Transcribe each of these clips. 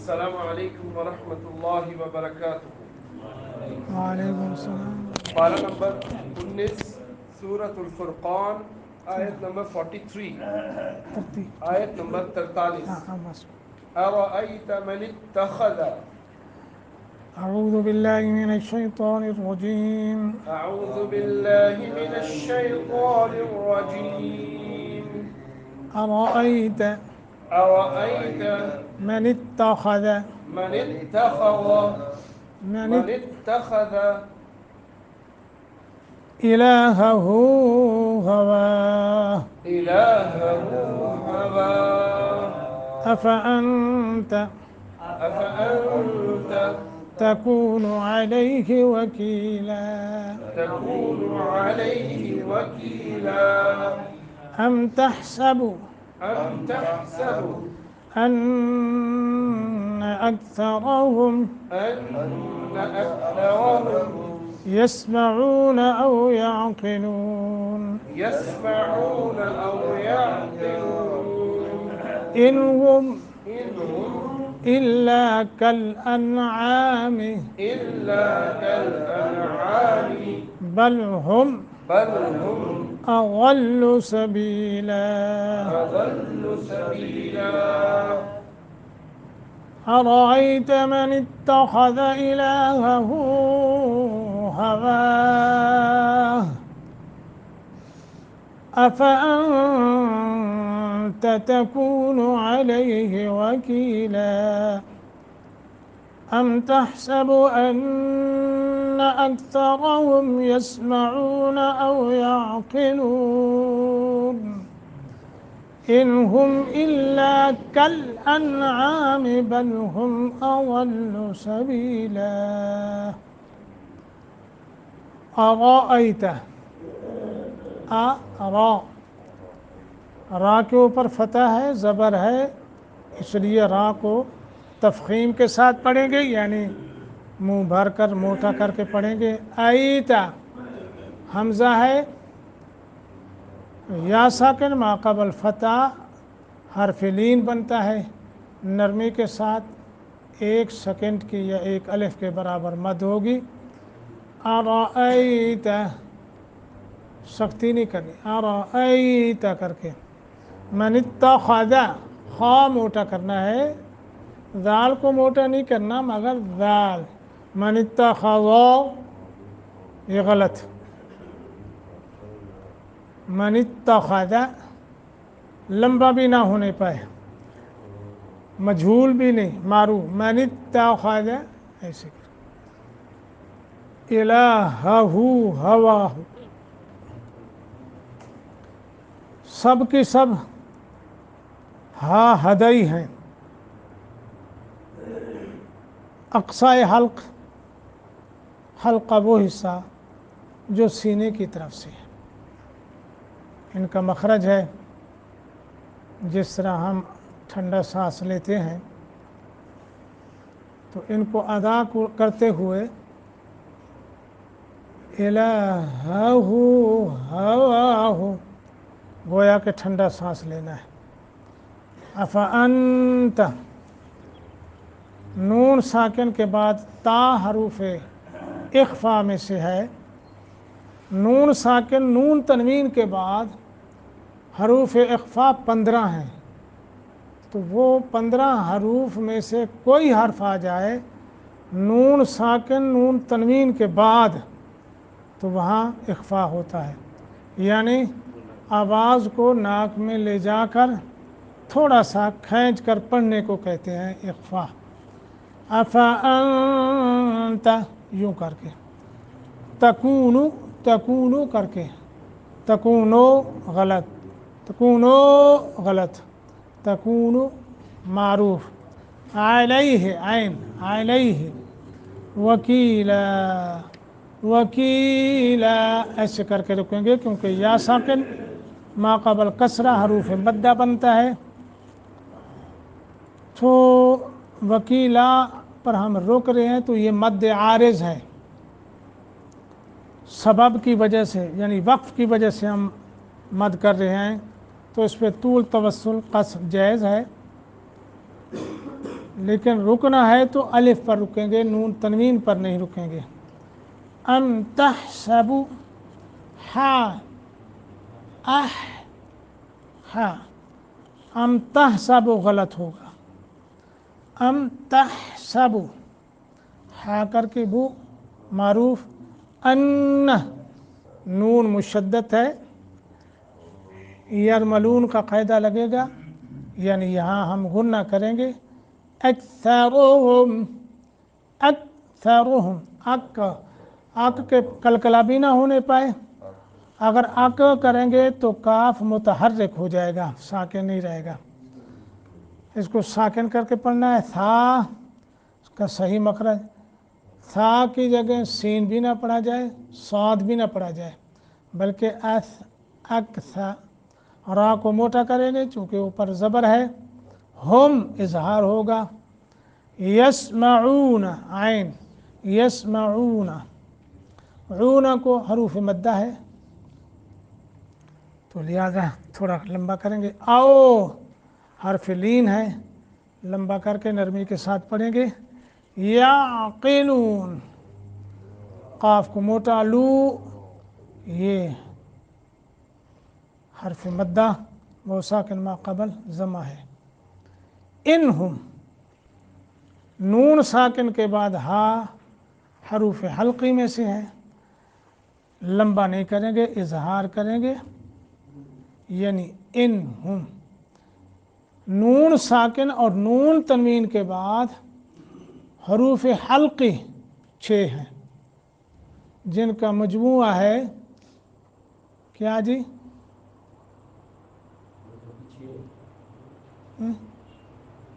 السلام علیکم ورحمۃ اللہ وبرکاتہ۔ وعلیکم السلام۔ پارہ نمبر 19 سورۃ الفرقان، آیت نمبر 43، آیت نمبر 43۔ ارأیت من اتخذ، اعوذ باللہ من الشیطان الرجیم، اعوذ باللہ من الشیطان الرجیم۔ ارأیت ارأیت من اتخذ من اتخذ من من اتخذ الہہ ہواہ إلهه هواه افأنت أفأنت تکون علیہ وکیلا تكون عليه وكيلا ام تحسب أم تحسب ان اکثرهم أن أكثرهم يسمعون او يعقلون يسمعون أو يعقلون ان هم إن هم الا كالانعام إلا كالأنعام بل هم بل هم اضل سبیلا أضل سبيلا۔ أرأيت من اتخذ إلهه هواه أفأنت تكون عليه وكيلا أم تحسب أن أكثرهم يسمعون أو يعقلون إن هم إلا كالأنعام بل هم أضل سبيلا أرأيت را کے اوپر فتح ہے، زبر ہے، اس لیے را کو تفخیم کے ساتھ پڑھیں گے، یعنی منہ بھر کر موٹا کر کے پڑھیں گے۔ ایتا حمزہ ہے، یا ساکن ما قبل فتح حرف لین بنتا ہے، نرمی کے ساتھ 1 سیکنڈ کی یا 1 الف کے برابر مد ہوگی۔ ارأیت سختی نہیں کرنی، ارأیت کر کے۔ من اتخذ، خا موٹا کرنا ہے، ذال کو موٹا نہیں کرنا مگر ذال۔ من اتخذ یہ غلط، من اتخذ لمبا بھی نہ ہونے پائے، مجھول بھی نہیں، معروف۔ من اتخذ ایسے کر، الہہ ہواہ، سب کی سب ہا ہدئی ہیں۔ اقصائے حلق، حلقہ وہ حصہ جو سینے کی طرف سے ہے، ان کا مخرج ہے۔ جس طرح ہم ٹھنڈا سانس لیتے ہیں تو ان کو ادا کرتے ہوئے الہہ ہواہ، گویا کہ ٹھنڈا سانس لینا ہے۔ افأنت، نون ساکن کے بعد تا حروف اخفا میں سے ہے، نون ساکن نون تنوین کے بعد حروف اخفا 15 ہیں، تو وہ 15 حروف میں سے کوئی حرف آ جائے نون ساکن نون تنوین کے بعد تو وہاں اخفا ہوتا ہے، یعنی آواز کو ناک میں لے جا کر تھوڑا سا کھینچ کر پڑھنے کو کہتے ہیں اخفا۔ افأنت یوں کر کے، تکونو تکونو کر کے، تکونو غلط، تکونو غلط، تکونو معروف، علیہ عین علیہ، وکیلا وکیلا ایسے کر کے رکیں گے، کیونکہ یا ساکن ما قبل کسرہ حروف مدہ بنتا ہے، تو وکیلا پر ہم رک رہے ہیں تو یہ مد عارض ہے، سبب کی وجہ سے یعنی وقف کی وجہ سے ہم مد کر رہے ہیں، تو اس پہ طول توسل قصر جائز ہے، لیکن رکنا ہے تو الف پر رکیں گے، نون تنوین پر نہیں رکیں گے. ام تحسب ہا ہا ام تحسب غلط ہوگا. ام تحسب ہا کر کے بو معروف. ان نون مشدت ہے، یرملون کا قاعدہ لگے گا، یعنی یہاں ہم غنہ کریں گے. اکثرهم اکثرهم اک کے کلکلا بھی نہ ہونے پائے. اگر اک کریں گے تو کاف متحرک ہو جائے گا، ساکن نہیں رہے گا. اس کو ساکن کر کے پڑھنا ہے. تھا اس کا صحیح مخرج، تھا کی جگہ سین بھی نہ پڑھا جائے، صاد بھی نہ پڑھا جائے، بلکہ اکثر. را کو موٹا کریں گے چونکہ اوپر زبر ہے. ہم اظہار ہوگا. یسمعون عین یسمعون، عون کو حروف مدہ ہے تو لہذا تھوڑا لمبا کریں گے. او حرف لین ہے، لمبا کر کے نرمی کے ساتھ پڑھیں گے. یعقلون، قاف کو موٹا. لو یہ حرف مدہ وہ ساکن ما قبل ضمہ ہے. انہم، نون ساکن کے بعد ہا حروف حلقی میں سے ہے، لمبا نہیں کریں گے، اظہار کریں گے. یعنی انہم، نون ساکن اور نون تنوین کے بعد حروف حلقی 6 ہیں جن کا مجموعہ ہے کیا جی؟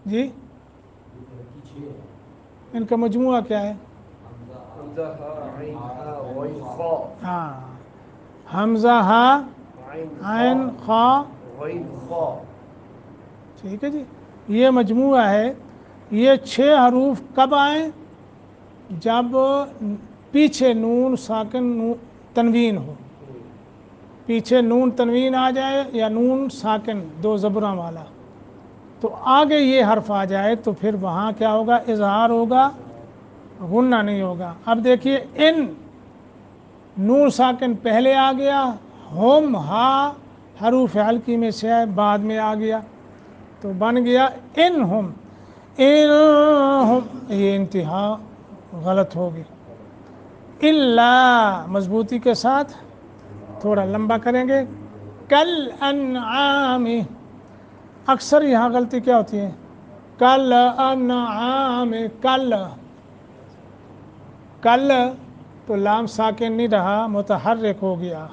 جی ان کا مجموعہ کیا ہے؟ ہاں، حمزہ ہا عین خا. ٹھیک ہے جی، یہ مجموعہ ہے. یہ 6 حروف کب آئیں؟ جب پیچھے نون ساکن تنوین ہو. پیچھے نون تنوین آ جائے یا نون ساکن 2 زبراں والا، تو آگے یہ حرف آ جائے تو پھر وہاں کیا ہوگا؟ اظہار ہوگا، غنہ نہیں ہوگا. اب دیکھیے ان، نون ساکن پہلے آ گیا، ہم ہا حروف حلقی میں سے ہے بعد میں آ گیا تو بن گیا انہم. انہم یہ انتہا غلط ہوگی. الا مضبوطی کے ساتھ تھوڑا لمبا کریں گے. کل انعام، اکثر یہاں غلطی کیا ہوتی ہے؟ کل انعام، کل کل تو لام ساکن نہیں رہا، متحرک ہو گیا.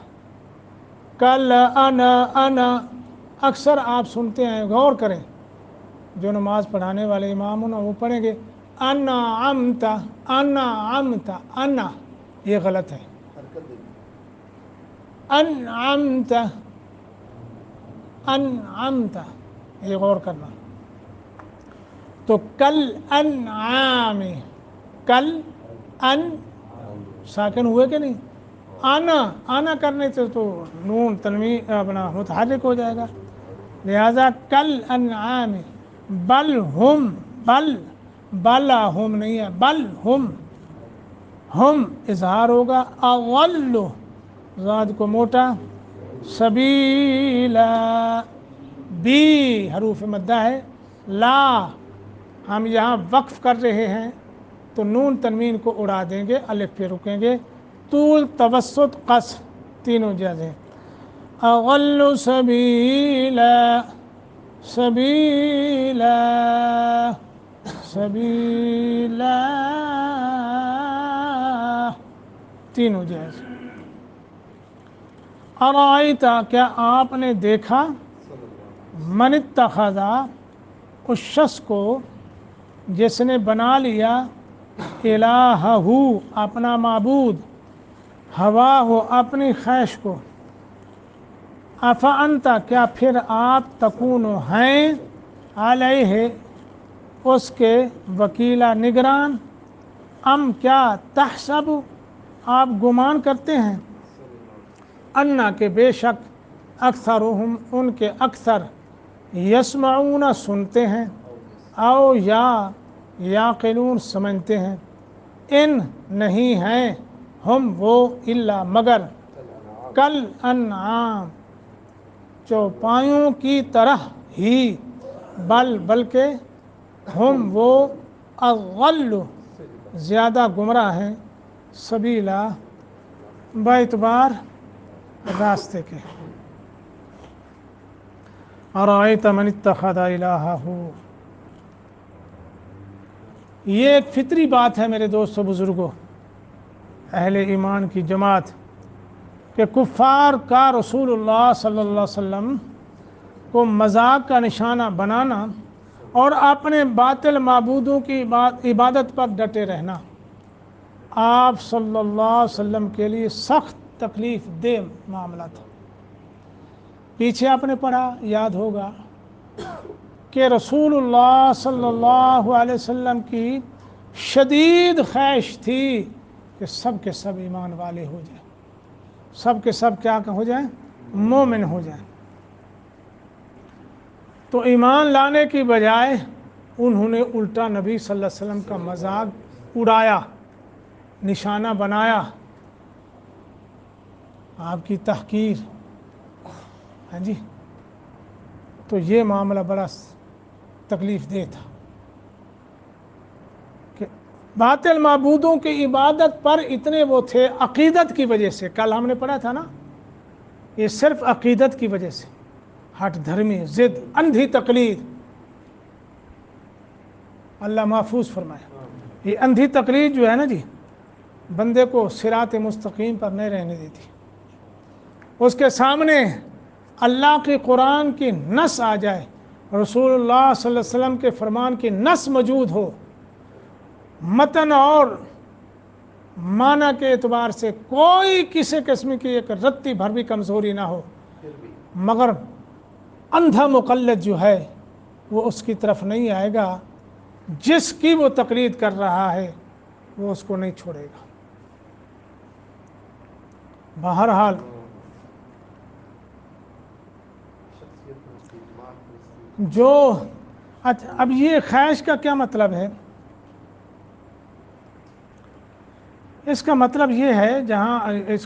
کل انا اکثر آپ سنتے ہیں، غور کریں، جو نماز پڑھانے والے امام ہوں نا وہ پڑھیں گے انعمت انعمت. انا یہ غلط ہے. انعمت انعمت، یہ غور کرنا. تو کل انعام، کل ان ساکن ہوئے کہ نہیں؟ آنا کرنے سے تو نون تنوین اپنا متحرک ہو جائے گا. لہذا کل انعام. بل ہم، بل ہم نہیں ہے، بل ہم اظہار ہوگا. اضل، زاد کو موٹا. سبیلا، بی حروف مدہ ہے. لا، ہم یہاں وقف کر رہے ہیں تو نون تنوین کو اڑا دیں گے، الف پہ رکیں گے. طول، توسط، قصر تینوں جائز ہیں. اضل سبیلا، سبیلا سبیلا تینوں جائز. ارائیتا، کیا آپ نے دیکھا؟ من اتخذ، اس شخص کو جس نے بنا لیا الہہ، اپنا معبود، ہواہ، اپنی خواہش کو. افانت، کیا پھر آپ تکون ہیں علیہ اس کے وکیلا نگران. ام کیا تحسب آپ گمان کرتے ہیں، انا کہ بے شک، اکثرہم ان کے اکثر، یسمعون سنتے ہیں، او یا یعقلون سمجھتے ہیں، ان نہیں ہیں ہم وہ الا مگر کل انعام چوپایوں کی طرح ہی، بلکہ ہم وہ اضل زیادہ گمراہ ہیں، سبیلا باعتبار راستے کے۔ ارأیت من اتخذ الہہ، یہ ایک فطری بات ہے میرے دوستو بزرگوں، اہل ایمان کی جماعت، کہ کفار کا رسول اللہ صلی اللہ علیہ وسلم کو مذاق کا نشانہ بنانا اور اپنے باطل معبودوں کی عبادت پر ڈٹے رہنا آپ صلی اللہ علیہ وسلم کے لیے سخت تکلیف دہ معاملہ تھا۔ پیچھے آپ نے پڑھا، یاد ہوگا کہ رسول اللہ صلی اللہ علیہ وسلم کی شدید خواہش تھی کہ سب کے سب ایمان والے ہو جائیں، سب کے سب کیا ہو جائیں؟ مومن ہو جائیں۔ تو ایمان لانے کی بجائے انہوں نے الٹا نبی صلی اللہ علیہ وسلم کا مذاق اڑایا، نشانہ بنایا، آپ کی تحقیر۔ ہاں جی، تو یہ معاملہ بڑا تکلیف دہ تھا کہ باطل معبودوں کی عبادت پر اتنے وہ تھے عقیدت کی وجہ سے۔ کل ہم نے پڑھا تھا نا، یہ صرف عقیدت کی وجہ سے، ہٹ دھرمی، ضد، اندھی تقلید، اللہ محفوظ فرمائے۔ یہ اندھی تقلید جو ہے نا جی، بندے کو صراط مستقیم پر نہیں رہنے دیتی۔ اس کے سامنے اللہ کی قرآن کی نص آ جائے، رسول اللہ صلی اللہ علیہ وسلم کے فرمان کی نص موجود ہو، متن اور معنی کے اعتبار سے کوئی کسی قسم کی ایک رتی بھر بھی کمزوری نہ ہو، مگر اندھا مقلد جو ہے وہ اس کی طرف نہیں آئے گا، جس کی وہ تقلید کر رہا ہے وہ اس کو نہیں چھوڑے گا۔ بہرحال جو اب یہ خواہش کا کیا مطلب ہے؟ اس کا مطلب یہ ہے، جہاں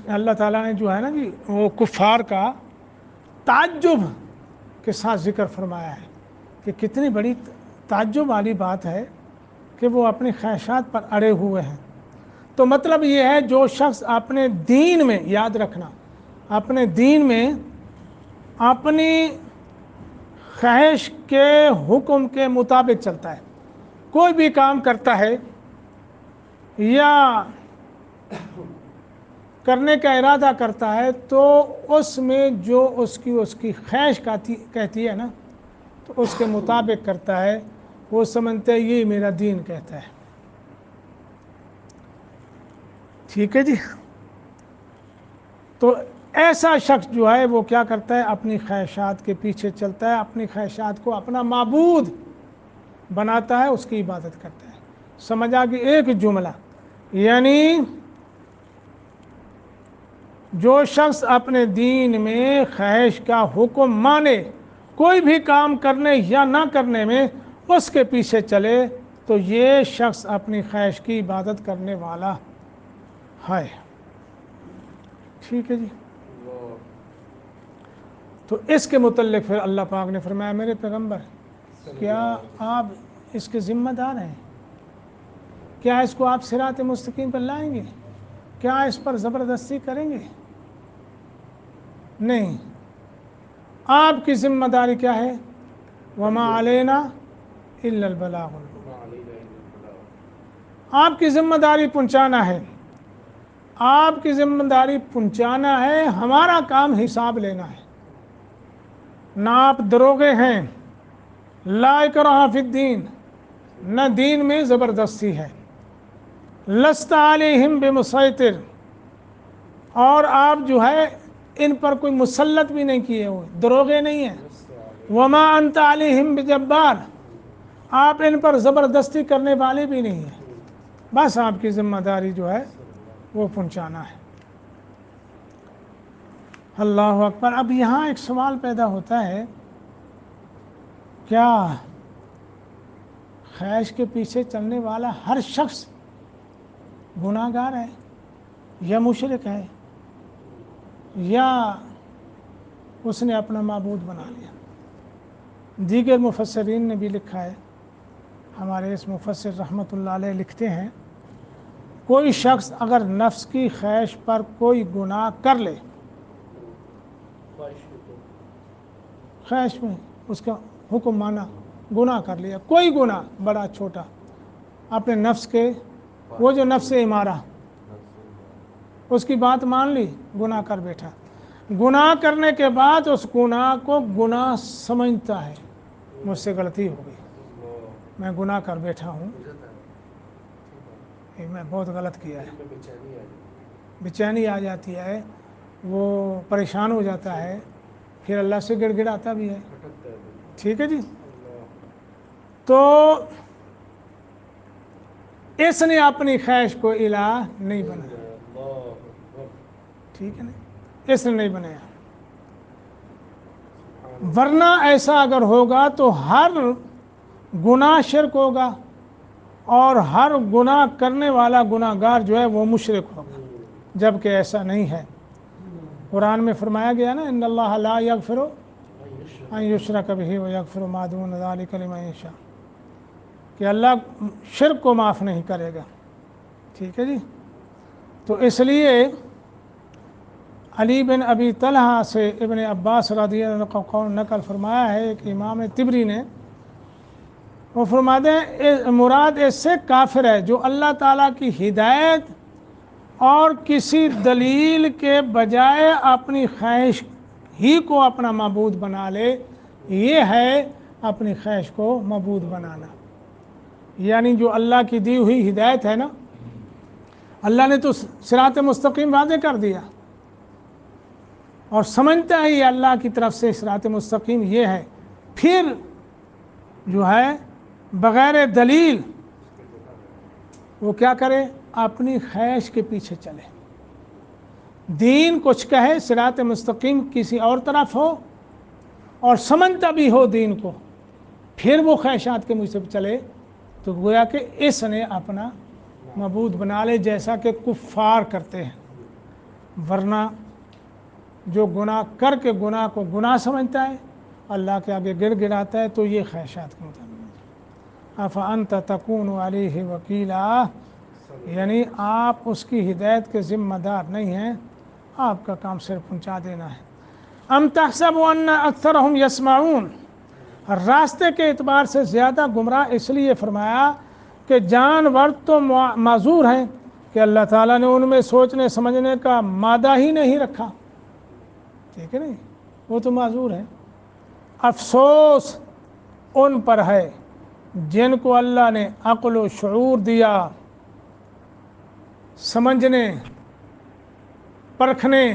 اللہ تعالیٰ نے جو ہے نا جی وہ کفار کا تعجب کے ساتھ ذکر فرمایا ہے کہ کتنی بڑی تعجب والی بات ہے کہ وہ اپنی خواہشات پر اڑے ہوئے ہیں۔ تو مطلب یہ ہے جو شخص اپنے دین میں، یاد رکھنا، اپنے دین میں اپنی خواہش کے حکم کے مطابق چلتا ہے، کوئی بھی کام کرتا ہے یا کرنے کا ارادہ کرتا ہے، تو اس میں جو اس کی خواہش کہتی ہے نا، تو اس کے مطابق کرتا ہے، وہ سمجھتے ہیں یہ میرا دین کہتا ہے۔ ٹھیک ہے جی، تو ایسا شخص جو ہے وہ کیا کرتا ہے؟ اپنی خواہشات کے پیچھے چلتا ہے، اپنی خواہشات کو اپنا معبود بناتا ہے، اس کی عبادت کرتا ہے۔ سمجھ آ گئی ایک جملہ، یعنی جو شخص اپنے دین میں خواہش کا حکم مانے، کوئی بھی کام کرنے یا نہ کرنے میں اس کے پیچھے چلے، تو یہ شخص اپنی خواہش کی عبادت کرنے والا ہے۔ ٹھیک ہے جی، تو اس کے متعلق پھر اللہ پاک نے فرمایا، میرے پیغمبر کیا آپ اس کے ذمہ دار ہیں؟ کیا اس کو آپ صراط مستقیم پر لائیں گے؟ کیا اس پر زبردستی کریں گے؟ نہیں، آپ کی ذمہ داری کیا ہے؟ وما علینا الا البلاغ، آپ کی ذمہ داری پہنچانا ہے، آپ کی ذمہ داری پہنچانا ہے، ہمارا کام حساب لینا ہے۔ نہ آپ دروغے ہیں، لا اکراہ فی الدین، نہ دین میں زبردستی ہے، لست علیہم بمسیطر، اور آپ جو ہے ان پر کوئی مسلط بھی نہیں کیے ہوئے، دروغے نہیں ہیں۔ وما انت علیہم بجبار، آپ ان پر زبردستی کرنے والے بھی نہیں ہیں، بس آپ کی ذمہ داری جو ہے وہ پہنچانا ہے۔ اللہ اکبر۔ اب یہاں ایک سوال پیدا ہوتا ہے، کیا خواہش کے پیچھے چلنے والا ہر شخص گناہ گار ہے یا مشرک ہے یا اس نے اپنا معبود بنا لیا۔ دیگر مفسرین نے بھی لکھا ہے، ہمارے اس مفسر رحمۃ اللہ علیہ لکھتے ہیں، کوئی شخص اگر نفس کی خواہش پر کوئی گناہ کر لے، خواہش میں اس کا حکم مانا، گناہ کر لیا، کوئی گناہ بڑا چھوٹا، اپنے نفس کے، وہ جو نفس امارہ، اس کی بات مان لی، گناہ کر بیٹھا، گناہ کرنے کے بعد اس گناہ کو گناہ سمجھتا ہے، مجھ سے غلطی ہو گئی، میں گناہ کر بیٹھا ہوں، میں بہت غلط کیا ہے، بے چینی آ جاتی ہے، وہ پریشان ہو جاتا ہے، پھر اللہ سے گڑ گڑاتا بھی ہے، ٹھیک ہے جی۔ تو اس نے اپنی خواہش کو الہ نہیں بنایا، ٹھیک ہے نا، اس نے نہیں بنایا، ورنہ ایسا اگر ہوگا تو ہر گناہ شرک ہوگا اور ہر گناہ کرنے والا گناہ گار جو ہے وہ مشرک ہوگا، جبکہ ایسا نہیں ہے۔ قرآن میں فرمایا گیا نا، ان اللہ لا یغفر ان یشرک بہ ویغفر ما دون ذلک لمن یشاء، کہ اللہ شرک کو معاف نہیں کرے گا، ٹھیک ہے جی۔ تو اس لیے علی بن ابی طلحہ سے ابن عباس رضی اللہ عنہ کا قول نقل فرمایا ہے کہ امام طبری نے، وہ فرماتے ہیں مراد اس سے کافر ہے جو اللہ تعالیٰ کی ہدایت اور کسی دلیل کے بجائے اپنی خواہش ہی کو اپنا معبود بنا لے، یہ ہے اپنی خواہش کو معبود بنانا، یعنی جو اللہ کی دی ہوئی ہدایت ہے نا، اللہ نے تو صراط مستقیم واضح کر دیا اور سمجھتا ہے یہ اللہ کی طرف سے صراط مستقیم یہ ہے، پھر جو ہے بغیر دلیل وہ کیا کرے، اپنی خواہش کے پیچھے چلے، دین کچھ کہے، صراط مستقیم کسی اور طرف ہو اور سمجھتا بھی ہو دین کو، پھر وہ خواہشات کے مجھ سے چلے، تو گویا کہ اس نے اپنا معبود بنا لے، جیسا کہ کفار کرتے ہیں۔ ورنہ جو گناہ کر کے گناہ کو گناہ سمجھتا ہے، اللہ کے آگے گڑ گڑاتا ہے، تو یہ خواہشات کے مطابق۔ افانت تکون علیہ وکیلا، یعنی آپ اس کی ہدایت کے ذمہ دار نہیں ہیں، آپ کا کام صرف پہنچا دینا ہے۔ ام تحسب ان اکثرهم یسمعون، راستے کے اعتبار سے زیادہ گمراہ اس لیے فرمایا کہ جانور تو معذور ہیں کہ اللہ تعالیٰ نے ان میں سوچنے سمجھنے کا مادہ ہی نہیں رکھا، ٹھیک ہے نہیں، وہ تو معذور ہیں۔ افسوس ان پر ہے جن کو اللہ نے عقل و شعور دیا، سمجھنے، پرکھنے،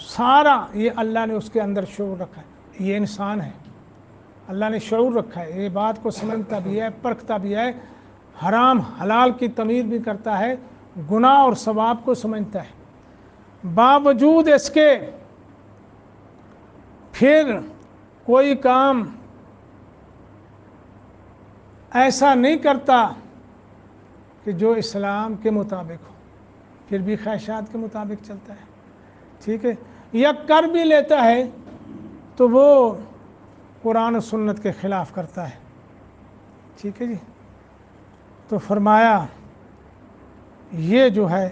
سارا یہ اللہ نے اس کے اندر شعور رکھا ہے، یہ انسان ہے، اللہ نے شعور رکھا ہے، یہ بات کو سمجھتا بھی ہے، پرکھتا بھی ہے، حرام حلال کی تمیز بھی کرتا ہے، گناہ اور ثواب کو سمجھتا ہے، باوجود اس کے پھر کوئی کام ایسا نہیں کرتا کہ جو اسلام کے مطابق ہو، پھر بھی خواہشات کے مطابق چلتا ہے، ٹھیک ہے، یا کر بھی لیتا ہے تو وہ قرآن و سنت کے خلاف کرتا ہے، ٹھیک ہے جی۔ تو فرمایا یہ جو ہے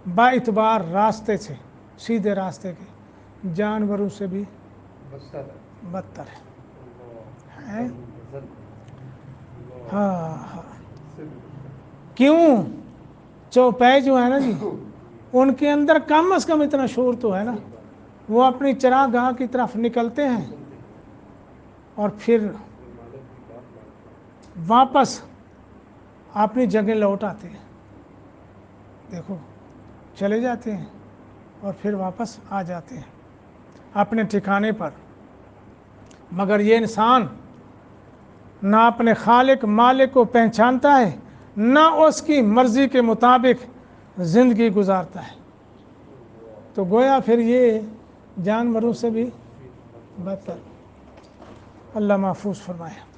با اعتبار راستے سے، سیدھے راستے کے، جانوروں سے بھی بدتر ہے۔ ہاں، کیوں؟ چوپائے جو ہے نا جی، ان کے اندر کم از کم اتنا شعور تو ہے نا، وہ اپنی چراگاہ کی طرف نکلتے ہیں اور پھر واپس اپنی جگہ لوٹ آتے ہیں، دیکھو چلے جاتے ہیں اور پھر واپس آ جاتے ہیں اپنے ٹھکانے پر۔ مگر یہ انسان نہ اپنے خالق مالک کو پہچانتا ہے، نہ اس کی مرضی کے مطابق زندگی گزارتا ہے، تو گویا پھر یہ جانوروں سے بھی بدتر۔ اللہ محفوظ فرمائے.